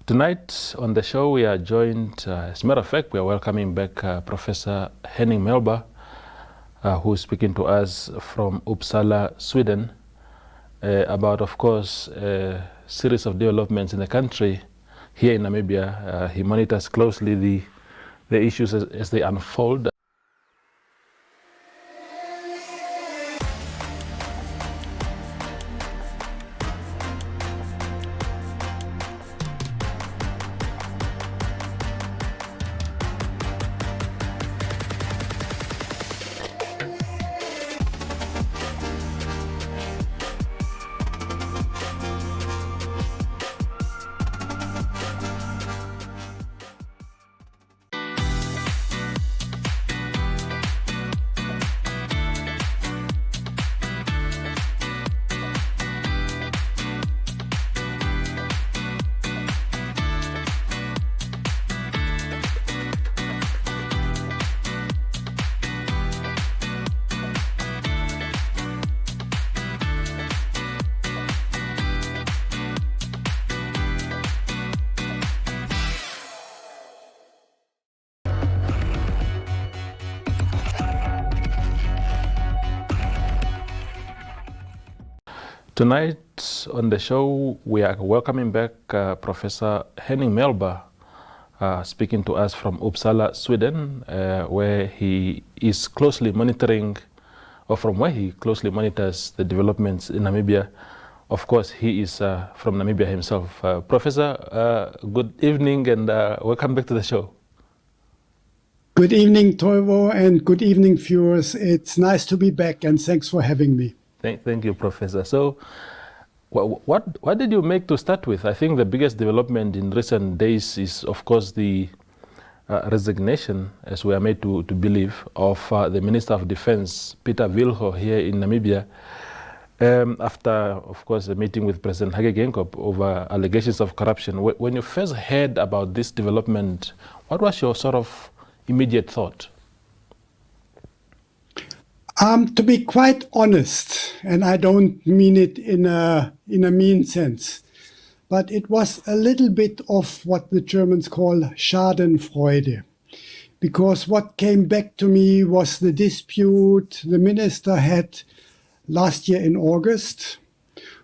Tonight on the show we are joined, as a matter of fact, we are welcoming back Professor Henning Melber, who is speaking to us from Uppsala, Sweden, about, of course, a series of developments in the country. Here in Namibia, he monitors closely the issues as they unfold. Tonight on the show, we are welcoming back Professor Henning Melber, speaking to us from Uppsala, Sweden, where he is closely monitoring, or from where he closely monitors the developments in Namibia. Of course, he is from Namibia himself. Professor, good evening and welcome back to the show. Good evening, Toivo, and good evening, viewers. It's nice to be back, and thanks for having me. Thank you, Professor. So, what did you make to start with? I think the biggest development in recent days is, of course, the resignation, as we are made to believe, of the Minister of Defense, Peter Vilho, here in Namibia, after, of course, a meeting with President Geingob over allegations of corruption. When you first heard about this development, what was your sort of immediate thought? To be quite honest, and I don't mean it in a mean sense, but it was a little bit of what the Germans call Schadenfreude, because what came back to me was the dispute the minister had last year in August,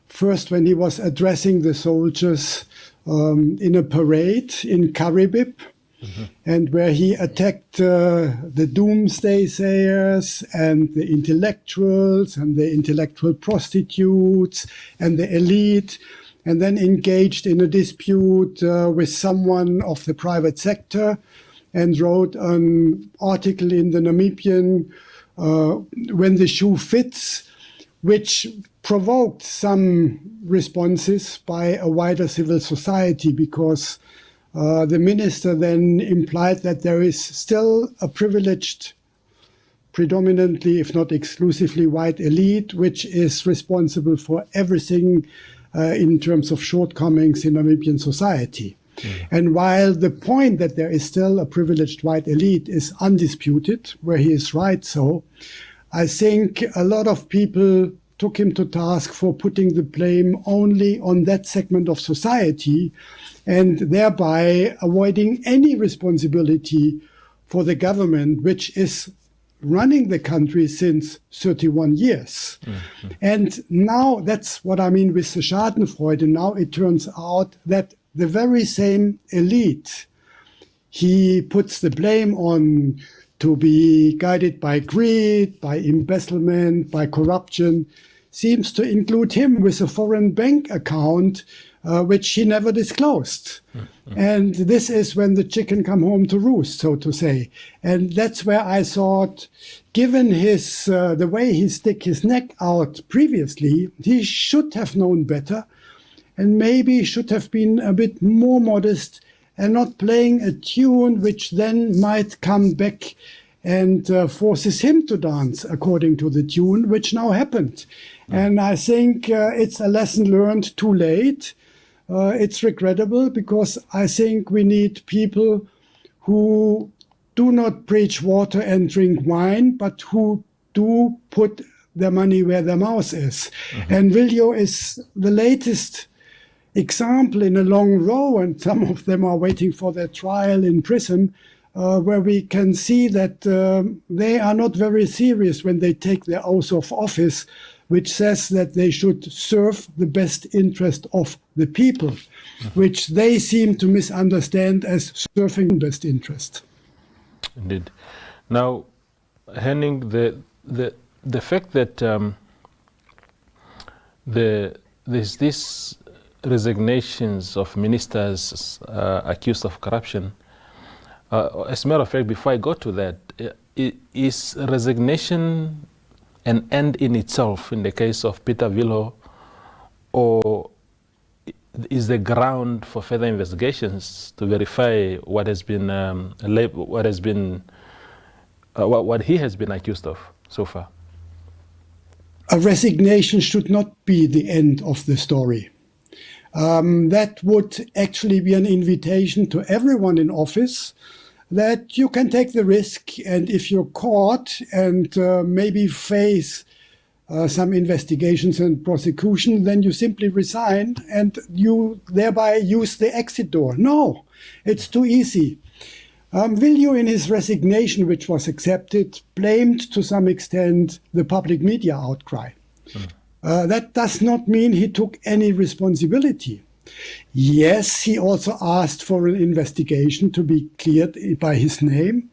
first when he was addressing the soldiers in a parade in Karibib. And where he attacked the doomsday sayers and the intellectuals and the intellectual prostitutes and the elite, and then engaged in a dispute with someone of the private sector and wrote an article in the Namibian, When the Shoe Fits, which provoked some responses by a wider civil society, because the minister then implied that there is still a privileged, predominantly, if not exclusively, white elite, which is responsible for everything in terms of shortcomings in Namibian society. And while the point that there is still a privileged white elite is undisputed, where he is right so, I think a lot of people took him to task for putting the blame only on that segment of society, and thereby avoiding any responsibility for the government, which is running the country since 31 years. And now that's what I mean with the Schadenfreude. And now it turns out that the very same elite he puts the blame on to be guided by greed, by embezzlement, by corruption, seems to include him with a foreign bank account which he never disclosed. And this is when the chicken come home to roost, so to say. And that's where I thought, given his the way he stick his neck out previously, he should have known better, and maybe should have been a bit more modest and not playing a tune which then might come back and forces him to dance according to the tune, which now happened. And I think it's a lesson learned too late. It's regrettable, because I think we need people who do not preach water and drink wine, but who do put their money where their mouth is. And Viljo is the latest example in a long row, and some of them are waiting for their trial in prison, where we can see that they are not very serious when they take their oath of office, which says that they should serve the best interest of the people, which they seem to misunderstand as serving the best interest. Indeed. Now, Henning, the fact that there's these resignations of ministers accused of corruption, as a matter of fact, before I go to that, is resignation an end in itself in the case of Peter Wilho, or is the ground for further investigations to verify what has been what he has been accused of so far? A resignation should not be the end of the story. That would actually be an invitation to everyone in office that you can take the risk, and if you're caught and maybe face some investigations and prosecution, then you simply resign and you thereby use the exit door. No, it's too easy. Viljo, in his resignation, which was accepted, blamed to some extent the public media outcry. That does not mean he took any responsibility. Yes, he also asked for an investigation to be cleared by his name,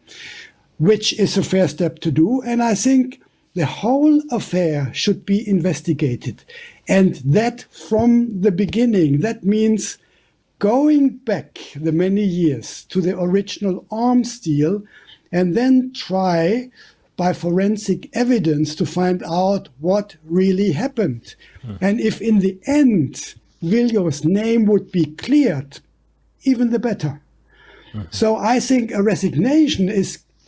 which is a fair step to do. And I think the whole affair should be investigated. And that from the beginning. That means going back the many years to the original arms deal and then try by forensic evidence to find out what really happened. And if in the end Viljo's name would be cleared, even the better. So I think a resignation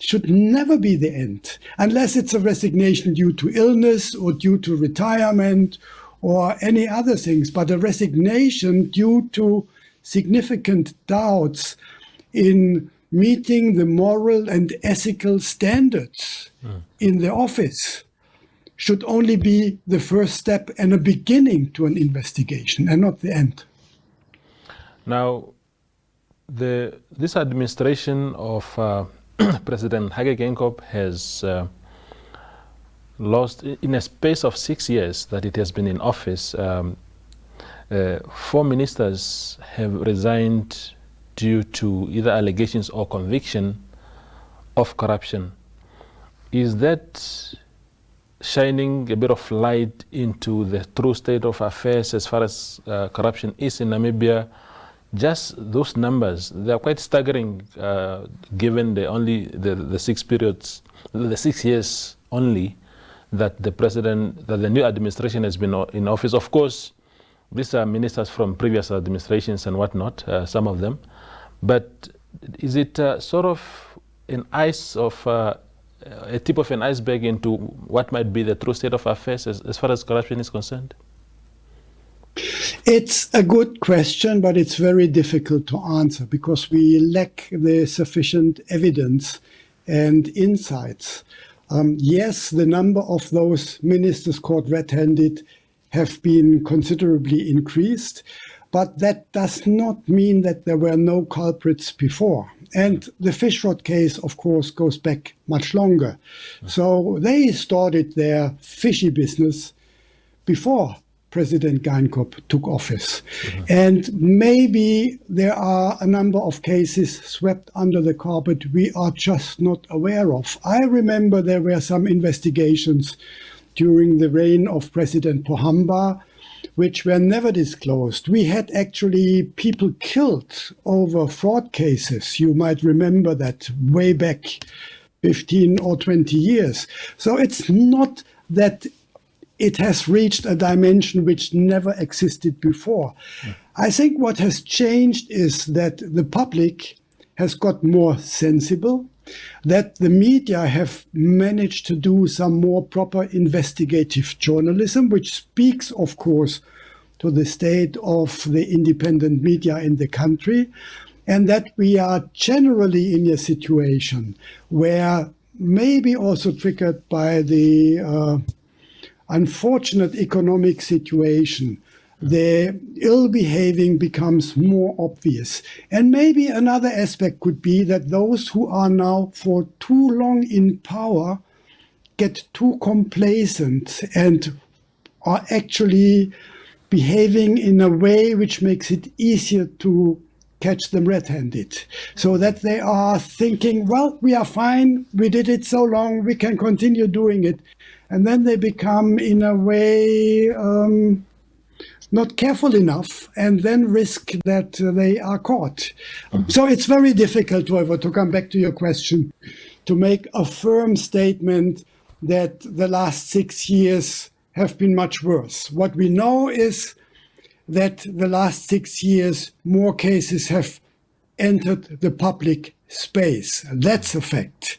should never be the end, unless it's a resignation due to illness or due to retirement or any other things. But a resignation due to significant doubts in meeting the moral and ethical standards in the office should only be the first step and a beginning to an investigation and not the end. Now, this administration of President Geingob has lost, in a space of 6 years that it has been in office, 4 ministers have resigned due to either allegations or conviction of corruption. Is that shining a bit of light into the true state of affairs as far as corruption is in Namibia? Just those numbers, they are quite staggering, given the 6 years only that the new administration has been in office. Of course, these are ministers from previous administrations and whatnot, some of them. But is it sort of a tip of an iceberg into what might be the true state of affairs as far as corruption is concerned? It's a good question, but it's very difficult to answer because we lack the sufficient evidence and insights. Yes, the number of those ministers caught red-handed have been considerably increased, but that does not mean that there were no culprits before. And the fish rod case, of course, goes back much longer. So they started their fishy business before President Geingob took office. And maybe there are a number of cases swept under the carpet we are just not aware of. I remember there were some investigations during the reign of President Pohamba, which were never disclosed. We had actually people killed over fraud cases. You might remember that way back 15 or 20 years. So it's not that it has reached a dimension which never existed before. I think what has changed is that the public has got more sensible, that the media have managed to do some more proper investigative journalism, which speaks, of course, to the state of the independent media in the country, and that we are generally in a situation where, maybe also triggered by the unfortunate economic situation, the ill behaving becomes more obvious. And maybe another aspect could be that those who are now for too long in power get too complacent and are actually behaving in a way which makes it easier to catch them red-handed. So that they are thinking, well, we are fine, we did it so long, we can continue doing it. And then they become, in a way, not careful enough, and then risk that they are caught. So it's very difficult, however, to come back to your question, to make a firm statement that the last 6 years have been much worse. What we know is that the last 6 years, more cases have entered the public space. That's a fact.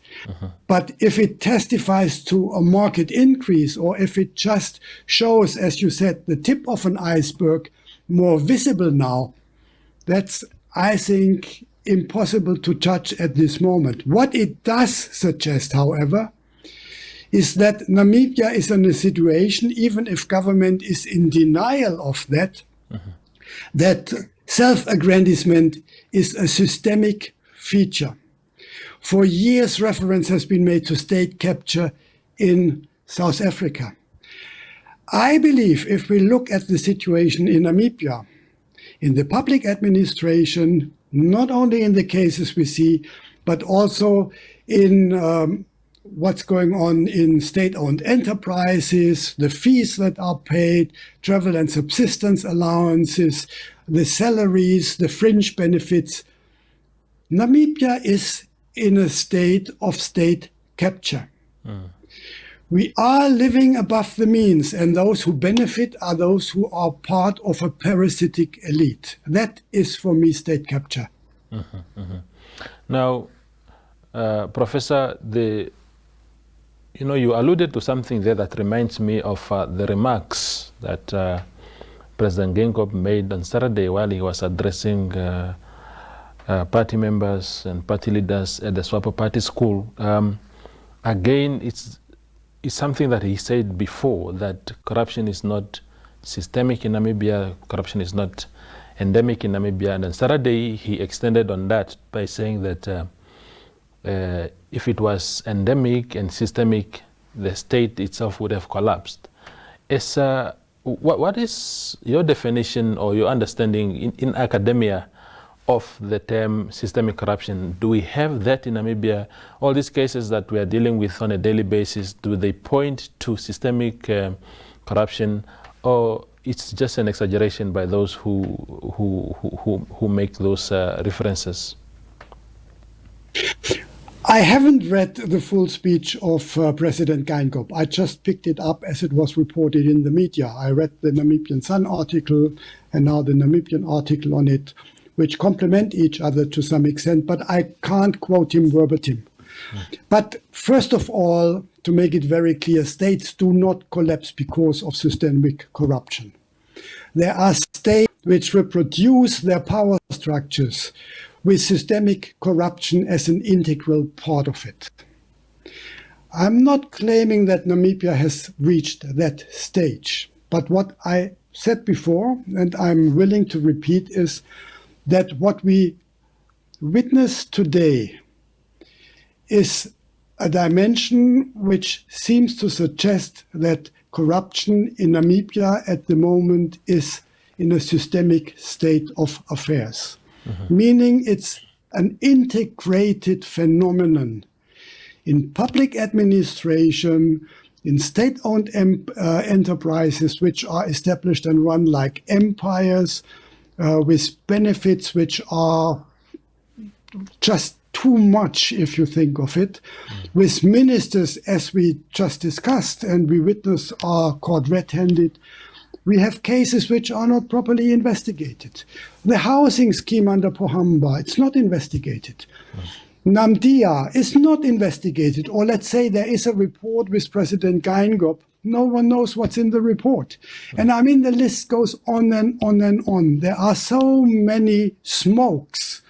But if it testifies to a market increase, or if it just shows, as you said, the tip of an iceberg more visible now, that's, I think, impossible to judge at this moment. What it does suggest, however, is that Namibia is in a situation, even if government is in denial of that, that self-aggrandizement is a systemic feature. For years, reference has been made to state capture in South Africa. I believe if we look at the situation in Namibia, in the public administration, not only in the cases we see, but also in what's going on in state-owned enterprises, the fees that are paid, travel and subsistence allowances, the salaries, the fringe benefits. Namibia is in a state of state capture. We are living above the means, and those who benefit are those who are part of a parasitic elite. That is, for me, state capture. Now, Professor, you alluded to something there that reminds me of the remarks that President Geingob made on Saturday while he was addressing party members and party leaders at the Swapo Party School. Again, it's something that he said before, that corruption is not systemic in Namibia, corruption is not endemic in Namibia. And on Saturday, he extended on that by saying that if it was endemic and systemic, the state itself would have collapsed. What is your definition or your understanding in academia of the term systemic corruption? Do we have that in Namibia? All these cases that we are dealing with on a daily basis, do they point to systemic corruption, or it's just an exaggeration by those who make those references? I haven't read the full speech of President Geingob. I just picked it up as it was reported in the media. I read the Namibian Sun article and now the Namibian article on it, which complement each other to some extent, but I can't quote him verbatim. But first of all, to make it very clear, states do not collapse because of systemic corruption. There are states which reproduce their power structures with systemic corruption as an integral part of it. I'm not claiming that Namibia has reached that stage, but what I said before, and I'm willing to repeat, is that what we witness today is a dimension which seems to suggest that corruption in Namibia at the moment is in a systemic state of affairs. Meaning it's an integrated phenomenon in public administration, in state-owned enterprises which are established and run like empires, with benefits which are just too much if you think of it, with ministers, as we just discussed and we witness, are caught red-handed. We have cases which are not properly investigated. The housing scheme under Pohamba, it's not investigated. Namdia is not investigated. Or let's say there is a report with President Geingob. No one knows what's in the report. And I mean, the list goes on and on and on. There are so many smokes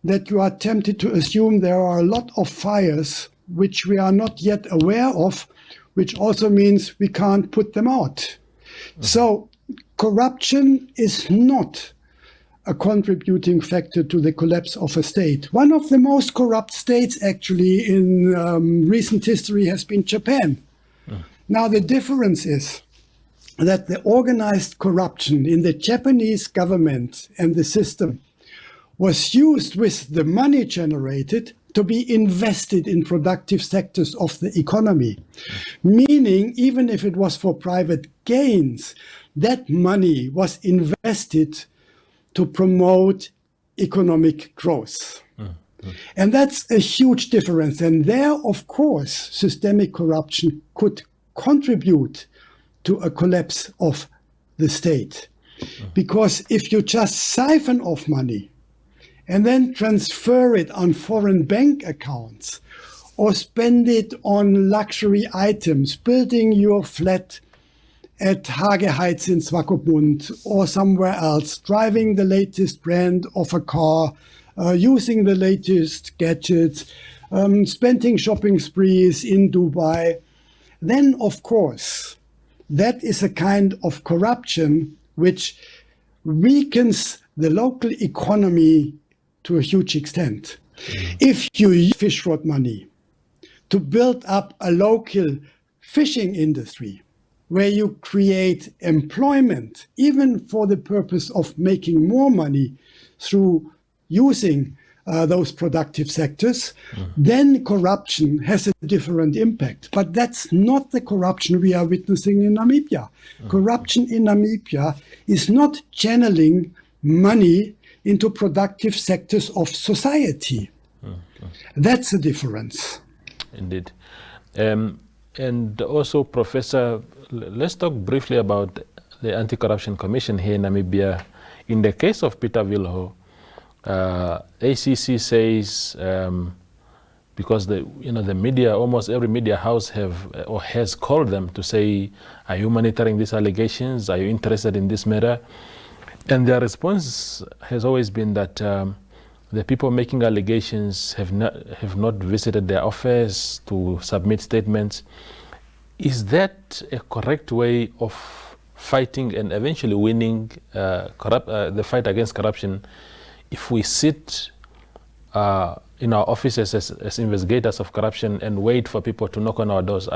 that you are tempted to assume there are a lot of fires which we are not yet aware of, which also means we can't put them out. So corruption is not a contributing factor to the collapse of a state. One of the most corrupt states actually in recent history has been Japan. Now the difference is that the organized corruption in the Japanese government and the system was used with the money generated to be invested in productive sectors of the economy. Meaning, even if it was for private gains, that money was invested to promote economic growth. And that's a huge difference. And there, of course, systemic corruption could contribute to a collapse of the state. Because if you just siphon off money and then transfer it on foreign bank accounts or spend it on luxury items, building your flat at Hageheiz in Swakopmund or somewhere else, driving the latest brand of a car, using the latest gadgets, spending shopping sprees in Dubai, then of course, that is a kind of corruption which weakens the local economy to a huge extent. If you use fish rod money to build up a local fishing industry, where you create employment, even for the purpose of making more money through using those productive sectors, then corruption has a different impact. But that's not the corruption we are witnessing in Namibia. Corruption in Namibia is not channeling money into productive sectors of society. That's the difference. Indeed. And also, Professor, let's talk briefly about the Anti-Corruption Commission here in Namibia. In the case of Peter Wilho, ACC says, because the media, almost every media house has called them to say, are you monitoring these allegations? Are you interested in this matter? And their response has always been that the people making allegations have not visited their office to submit statements. Is that a correct way of fighting and eventually winning the fight against corruption if we sit in our offices as investigators of corruption and wait for people to knock on our doors?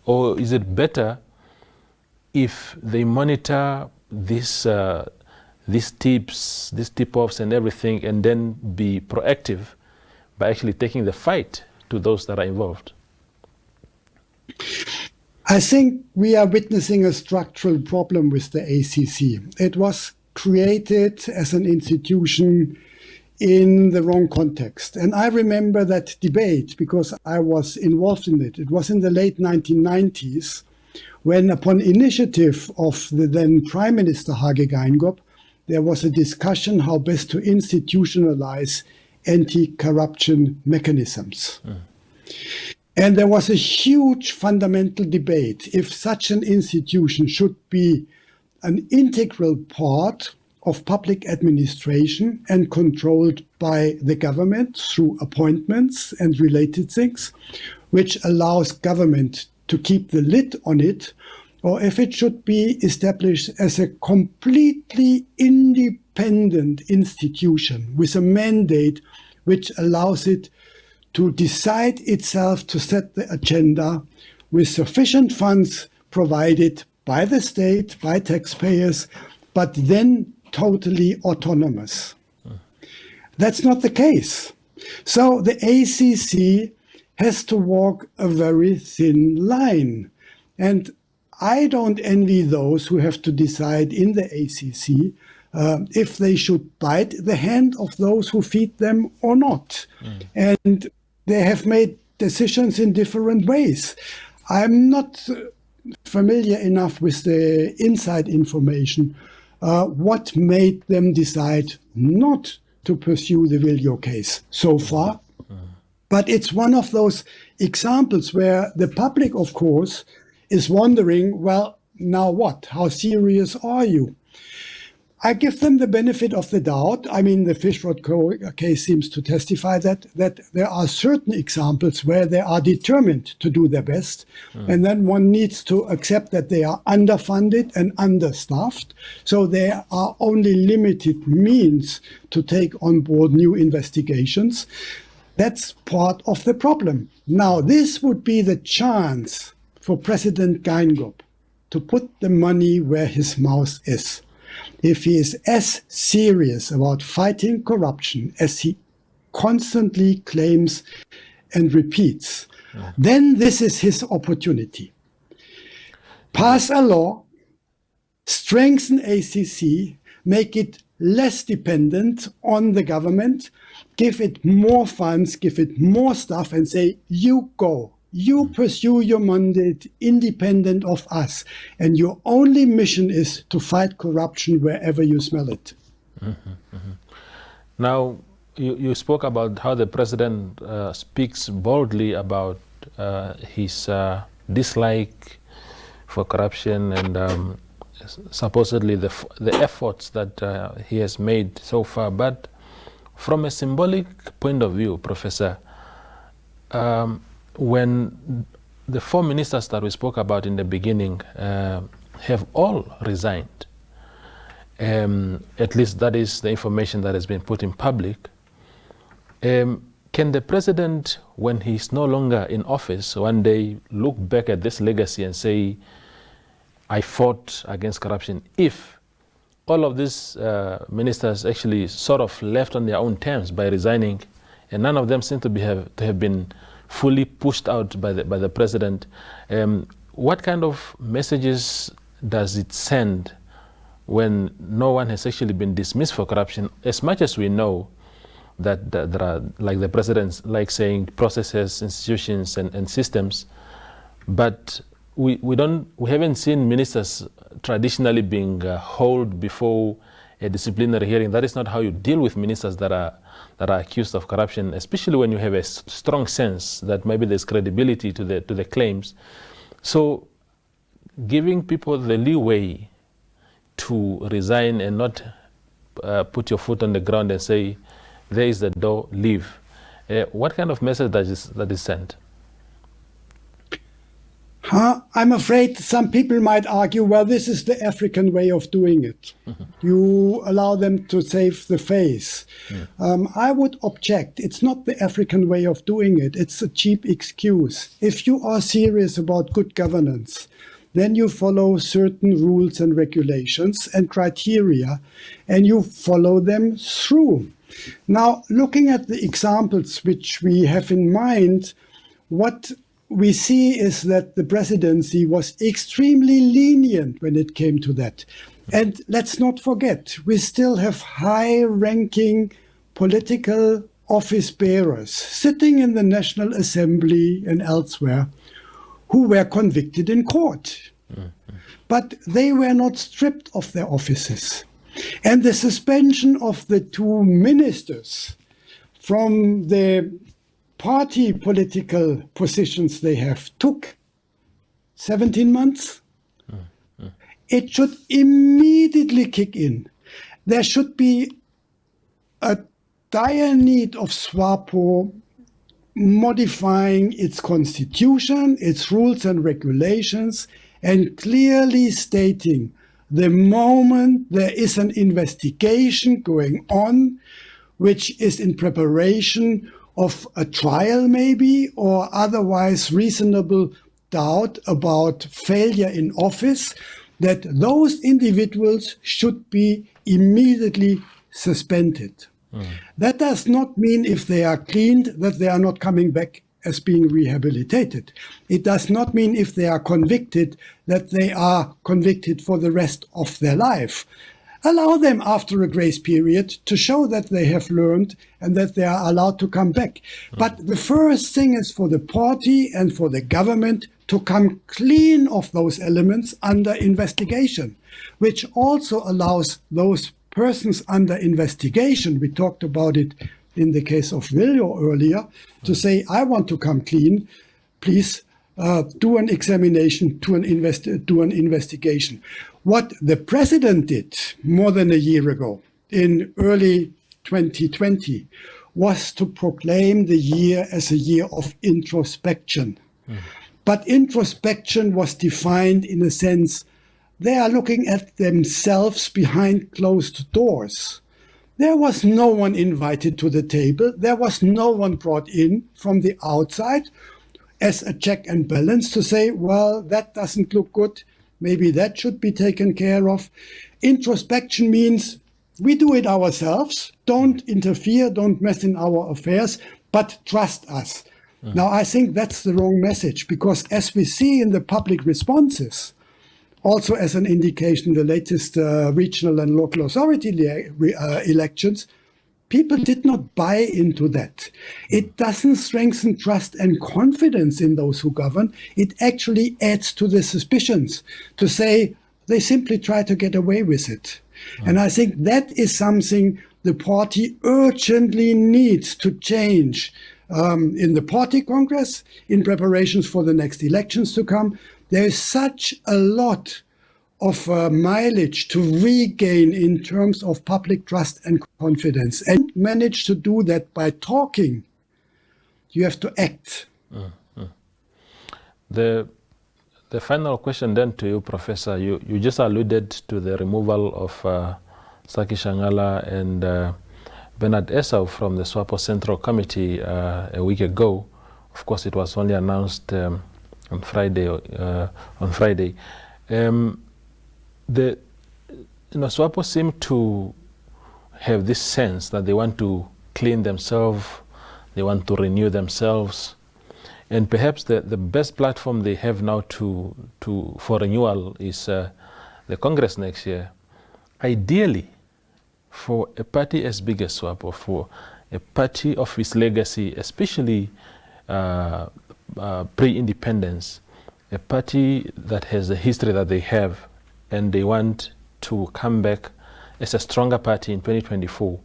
Or is it better if they monitor these tips, these tip-offs and everything, and then be proactive by actually taking the fight to those that are involved? I think we are witnessing a structural problem with the ACC. It was created as an institution in the wrong context. And I remember that debate because I was involved in it. It was in the late 1990s when, upon initiative of the then Prime Minister Hage Geingob, there was a discussion how best to institutionalize anti-corruption mechanisms. And there was a huge fundamental debate if such an institution should be an integral part of public administration and controlled by the government through appointments and related things, which allows government to keep the lid on it, or if it should be established as a completely independent institution with a mandate which allows it to decide itself to set the agenda with sufficient funds provided by the state, by taxpayers, but then totally autonomous. That's not the case. So the ACC has to walk a very thin line. And I don't envy those who have to decide in the ACC if they should bite the hand of those who feed them or not. And they have made decisions in different ways. I'm not familiar enough with the inside information, what made them decide not to pursue the Wilho case so far. But it's one of those examples where the public, of course, is wondering, well, now what? How serious are you? I give them the benefit of the doubt. I mean, the Fishrod case seems to testify that there are certain examples where they are determined to do their best, and then one needs to accept that they are underfunded and understaffed, so there are only limited means to take on board new investigations. That's part of the problem. Now, this would be the chance for President Geingob to put the money where his mouth is. If he is as serious about fighting corruption as he constantly claims and repeats, then this is his opportunity. Pass a law, strengthen ACC, make it less dependent on the government, give it more funds, give it more stuff, and say, you go. You pursue your mandate independent of us, and your only mission is to fight corruption wherever you smell it. Now, you spoke about how the president speaks boldly about his dislike for corruption and supposedly the efforts that he has made so far. But from a symbolic point of view, Professor, when the 4 ministers that we spoke about in the beginning have all resigned, at least that is the information that has been put in public, can the president, when he's no longer in office, one day look back at this legacy and say, I fought against corruption, if all of these ministers actually sort of left on their own terms by resigning, and none of them seem to have been fully pushed out by the president? What kind of messages does it send when no one has actually been dismissed for corruption? As much as we know that there are, like the president's like saying, processes, institutions, and systems, but we haven't seen ministers traditionally being hauled before a disciplinary hearing. That is not how you deal with ministers that are accused of corruption, especially when you have a strong sense that maybe there's credibility to the claims. So giving people the leeway to resign and not put your foot on the ground and say, there is the door, leave. What kind of message that is sent? I'm afraid some people might argue, well, this is the African way of doing it. You allow them to save the face. I would object. It's not the African way of doing it. It's a cheap excuse. If you are serious about good governance, then you follow certain rules and regulations and criteria, and you follow them through. Now, looking at the examples which we have in mind, what we see is that the presidency was extremely lenient when it came to that. And let's not forget, we still have high-ranking political office bearers sitting in the National Assembly and elsewhere who were convicted in court. But they were not stripped of their offices. And the suspension of the 2 ministers from the party political positions they have took 17 months. It should immediately kick in. There should be a dire need of SWAPO modifying its constitution, its rules and regulations, and clearly stating the moment there is an investigation going on, which is in preparation of a trial maybe, or otherwise reasonable doubt about failure in office, that those individuals should be immediately suspended. That does not mean if they are cleaned that they are not coming back as being rehabilitated. It does not mean if they are convicted that they are convicted for the rest of their life. Allow them after a grace period to show that they have learned and that they are allowed to come back. But the first thing is for the party and for the government to come clean of those elements under investigation, which also allows those persons under investigation, we talked about it in the case of Viljo earlier, to say, I want to come clean, please do an examination, do an investigation. What the president did more than a year ago, in early 2020, was to proclaim the year as a year of introspection. But introspection was defined in a sense, they are looking at themselves behind closed doors. There was no one invited to the table. There was no one brought in from the outside as a check and balance to say, well, that doesn't look good. Maybe that should be taken care of. Introspection means we do it ourselves. Don't interfere. Don't mess in our affairs, but trust us. Now, I think that's the wrong message, because as we see in the public responses, also as an indication, the latest regional and local authority elections, people did not buy into that. It doesn't strengthen trust and confidence in those who govern. It actually adds to the suspicions to say they simply try to get away with it. And I think that is something the party urgently needs to change in the party congress, in preparations for the next elections to come. There is such a lot of mileage to regain in terms of public trust and confidence. And manage to do that by talking. You have to act. The final question then to you, Professor. You just alluded to the removal of Saki Shangala and Bernard Esau from the SWAPO Central Committee a week ago. Of course, it was only announced on Friday. SWAPO seem to have this sense that they want to clean themselves, they want to renew themselves, and perhaps the best platform they have now for renewal is the Congress next year. Ideally, for a party as big as SWAPO, for a party of its legacy, especially pre-independence, a party that has the history that they have, and they want to come back as a stronger party in 2024,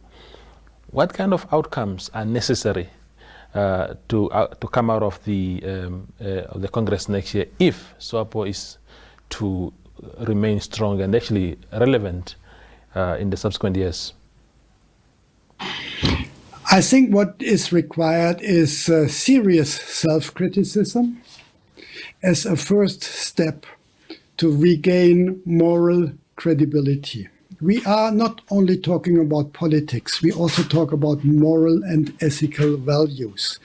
what kind of outcomes are necessary to come out of the Congress next year if SWAPO is to remain strong and actually relevant in the subsequent years? I think what is required is serious self-criticism as a first step to regain moral credibility. We are not only talking about politics, we also talk about moral and ethical values.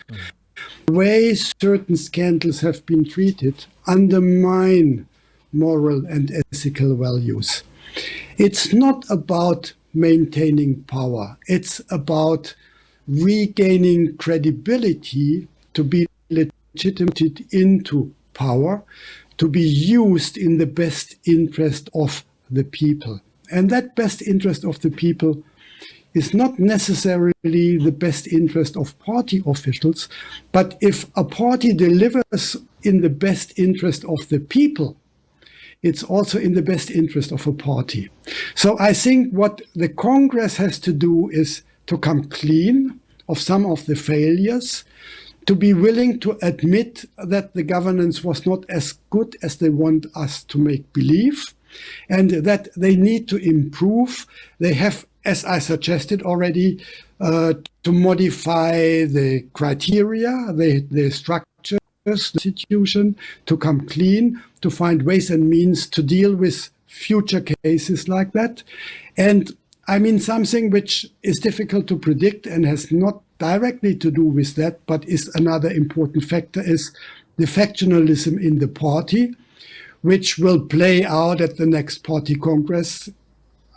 The way certain scandals have been treated undermine moral and ethical values. It's not about maintaining power. It's about regaining credibility to be legitimated into power, to be used in the best interest of the people. And that best interest of the people is not necessarily the best interest of party officials, but if a party delivers in the best interest of the people, it's also in the best interest of a party. So I think what the Congress has to do is to come clean of some of the failures, to be willing to admit that the governance was not as good as they want us to make believe, and that they need to improve. They have, as I suggested already, to modify the criteria, the structures, the institution, to come clean, to find ways and means to deal with future cases like that. And I mean, something which is difficult to predict and has not directly to do with that, but is another important factor, is the factionalism in the party, which will play out at the next party congress.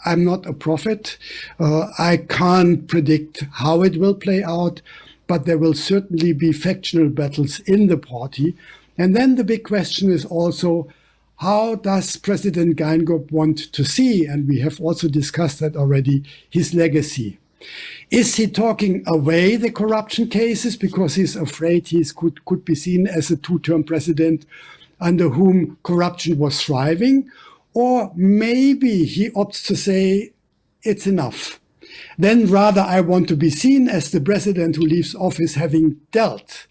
I'm not a prophet. I can't predict how it will play out, but there will certainly be factional battles in the party. And then the big question is also, how does President Geingob want to see, and we have also discussed that already, his legacy? Is he talking away the corruption cases because he's afraid he could be seen as a two-term president under whom corruption was thriving? Or maybe he opts to say, it's enough. Then rather I want to be seen as the president who leaves office having dealt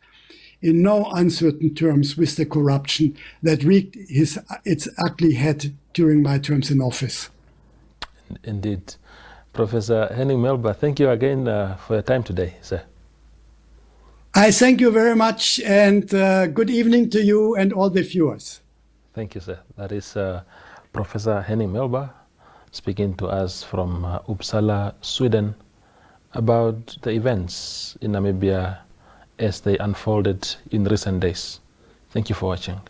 in no uncertain terms with the corruption that wreaked its ugly head during my terms in office. Indeed. Professor Henning Melber, thank you again for your time today, sir. I thank you very much, and good evening to you and all the viewers. Thank you, sir. That is Professor Henning Melber speaking to us from Uppsala, Sweden, about the events in Namibia as they unfolded in recent days. Thank you for watching.